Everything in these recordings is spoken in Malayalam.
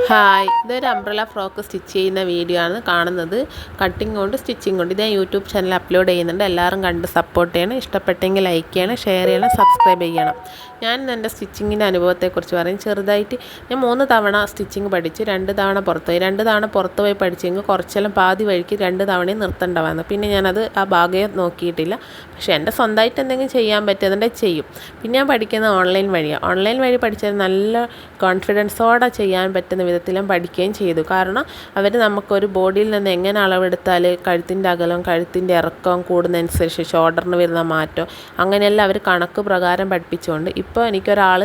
ഹായ്, ഇതൊരു അംബ്രല ഫ്രോക്ക് സ്റ്റിച്ച് ചെയ്യുന്ന വീഡിയോ ആണ് കാണുന്നത്. കട്ടിങ് കൊണ്ട് സ്റ്റിച്ചിങ് കൊണ്ട് ഇത് ഞാൻ യൂട്യൂബ് ചാനൽ അപ്ലോഡ് ചെയ്യുന്നുണ്ട്. എല്ലാവരും കണ്ട് സപ്പോർട്ട് ചെയ്യണം. ഇഷ്ടപ്പെട്ടെങ്കിൽ ലൈക്ക് ചെയ്യണം, ഷെയർ ചെയ്യണം, സബ്സ്ക്രൈബ് ചെയ്യണം. ഞാൻ എൻ്റെ സ്റ്റിച്ചിങ്ങിൻ്റെ അനുഭവത്തെക്കുറിച്ച് പറയും. ചെറുതായിട്ട് ഞാൻ 3 തവണ സ്റ്റിച്ചിങ് പഠിച്ചു, 2 തവണ പുറത്തുപോയി. 2 തവണ പുറത്ത് പോയി പഠിച്ചെങ്കിൽ കുറച്ചെല്ലാം പാതി വഴിക്ക് 2 തവണയും നിർത്തേണ്ട വന്നു. പിന്നെ ഞാനത് ആ ഭാഗം നോക്കിയിട്ടില്ല. പക്ഷേ എൻ്റെ സ്വന്തമായിട്ട് എന്തെങ്കിലും ചെയ്യാൻ പറ്റുന്നതിൻ്റെ ചെയ്യും. പിന്നെ ഞാൻ പഠിക്കുന്നത് ഓൺലൈൻ വഴിയാണ്. ഓൺലൈൻ വഴി പഠിച്ചത് നല്ല കോൺഫിഡൻസോടെ ചെയ്യാൻ പറ്റുന്ന വിധത്തിലും പഠിക്കുകയും ചെയ്തു. കാരണം അവർ നമുക്കൊരു ബോഡിയിൽ നിന്ന് എങ്ങനെ അളവെടുത്താൽ കഴുത്തിൻ്റെ അകലവും കഴുത്തിൻ്റെ ഇറക്കവും കൂടുന്നതനുസരിച്ച് ഷോൾഡറിന് വരുന്ന മാറ്റം അങ്ങനെയെല്ലാം അവർ കണക്ക് പ്രകാരം പഠിപ്പിച്ചുകൊണ്ട് ഇപ്പോൾ എനിക്കൊരാൾ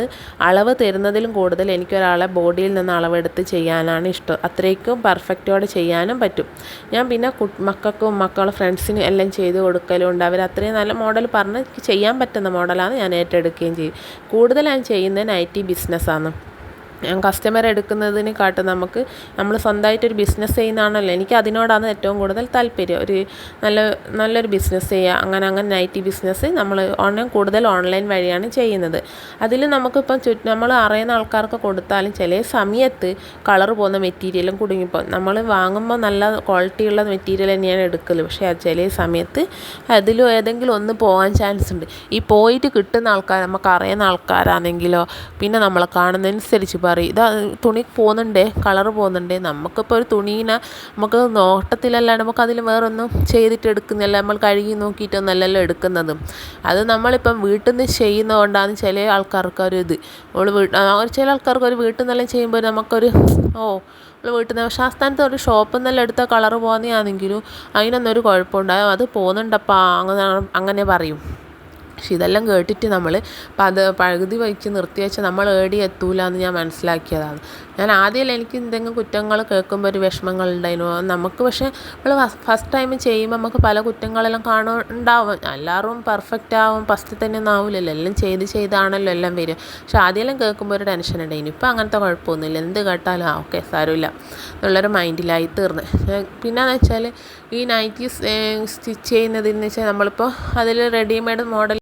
അളവ് തരുന്നതിലും കൂടുതൽ എനിക്കൊരാളെ ബോഡിയിൽ നിന്ന് അളവെടുത്ത് ചെയ്യാനാണ് ഇഷ്ടം. അത്രയ്ക്കും പെർഫെക്റ്റോടെ ചെയ്യാനും പറ്റും. ഞാൻ പിന്നെ മക്കൾക്കും മക്കളുടെ ഫ്രണ്ട്സിനും എല്ലാം ചെയ്ത് കൊടുക്കലുണ്ട്. അവർ അത്രയും നല്ല മോഡൽ പറഞ്ഞ് ചെയ്യാൻ പറ്റുന്ന മോഡലാണ് ഞാൻ ഏറ്റെടുക്കുകയും ചെയ്യും. കൂടുതൽ ഞാൻ ചെയ്യുന്നത് നൈറ്റി ബിസിനസ്സാണ്. ഞാൻ കസ്റ്റമർ എടുക്കുന്നതിനെക്കാട്ടും നമ്മൾ സ്വന്തമായിട്ടൊരു ബിസിനസ് ചെയ്യുന്നതാണല്ലോ, എനിക്ക് അതിനോടാണ് ഏറ്റവും കൂടുതൽ താല്പര്യം. ഒരു നല്ലൊരു ബിസിനസ് ചെയ്യുക, അങ്ങനെ നൈറ്റി ബിസിനസ് നമ്മൾ കൂടുതൽ ഓൺലൈൻ വഴിയാണ് ചെയ്യുന്നത്. അതിൽ നമുക്കിപ്പം നമ്മൾ അറിയുന്ന ആൾക്കാർക്ക് കൊടുത്താലും ചില സമയത്ത് കളർ പോകുന്ന മെറ്റീരിയലും കുടുങ്ങിപ്പോൾ നമ്മൾ വാങ്ങുമ്പോൾ നല്ല ക്വാളിറ്റിയുള്ള മെറ്റീരിയൽ തന്നെയാണ് എടുക്കൽ. പക്ഷേ ചില സമയത്ത് അതിലും ഏതെങ്കിലും ഒന്ന് പോകാൻ ചാൻസ് ഉണ്ട്. ഈ പോയിട്ട് കിട്ടുന്ന ആൾക്കാർ നമുക്ക് അറിയുന്ന ആൾക്കാരാണെങ്കിലോ പിന്നെ നമ്മളെ കാണുന്നതനുസരിച്ച് പറയും, ഇതാ തുണി പോകുന്നുണ്ടേ, കളർ പോകുന്നുണ്ടേ. നമുക്കിപ്പോൾ ഒരു തുണീനെ നമുക്ക് നോട്ടത്തിലല്ലാണ്ട് നമുക്കതിൽ വേറൊന്നും ചെയ്തിട്ട് എടുക്കുന്നില്ല, നമ്മൾ കഴുകി നോക്കിയിട്ടൊന്നല്ലല്ലോ എടുക്കുന്നതും. അത് നമ്മളിപ്പം വീട്ടിൽ നിന്ന് ചെയ്യുന്നതുകൊണ്ടാണ് ചില ആൾക്കാർക്ക് ഒരു ഇത് ചില ആൾക്കാർക്ക് ഒരു വീട്ടിൽ നിന്നെല്ലാം ചെയ്യുമ്പോൾ നമുക്കൊരു വീട്ടിൽ നിന്ന്. പക്ഷേ ആ സ്ഥാനത്ത് ഒരു ഷോപ്പിൽ നിന്നെല്ലാം എടുത്ത കളർ പോകുന്നതാണെങ്കിലും അതിനൊന്നും ഒരു കുഴപ്പമുണ്ടായോ, അത് പോകുന്നുണ്ടപ്പാ അങ്ങനെ പറയും. പക്ഷെ ഇതെല്ലാം കേട്ടിട്ട് നമ്മൾ പകുതി വയ്ക്ക് നിർത്തി വെച്ചാൽ നമ്മൾ എത്തൂല എന്ന് ഞാൻ മനസ്സിലാക്കിയതാണ്. ഞാൻ ആദ്യമല്ല എനിക്ക് എന്തെങ്കിലും കുറ്റങ്ങൾ കേൾക്കുമ്പോൾ ഒരു വിഷമങ്ങളുണ്ടായിരുന്നു നമുക്ക്. പക്ഷേ നമ്മൾ ഫസ്റ്റ് ടൈം ചെയ്യുമ്പോൾ നമുക്ക് പല കുറ്റങ്ങളെല്ലാം ഉണ്ടാവും. എല്ലാവരും പെർഫെക്റ്റ് ആവും ഫസ്റ്റ് തന്നെ ഒന്നും ആവില്ലല്ലോ, എല്ലാം ചെയ്താണല്ലോ എല്ലാം വരിക. പക്ഷെ ആദ്യമെല്ലാം കേൾക്കുമ്പോൾ ഒരു ടെൻഷൻ ഉണ്ടായിരുന്നു. ഇപ്പോൾ അങ്ങനത്തെ കുഴപ്പമൊന്നുമില്ല, എന്ത് കേട്ടാലും ഓക്കെ സാരമില്ല എന്നുള്ളൊരു മൈൻഡിലായി തീർന്ന്. പിന്നെയെന്ന് വെച്ചാൽ ഈ നൈറ്റി സ്റ്റിച്ച് ചെയ്യുന്നതെന്ന് വെച്ചാൽ നമ്മളിപ്പോൾ അതിൽ റെഡിമെയ്ഡ് മോഡൽ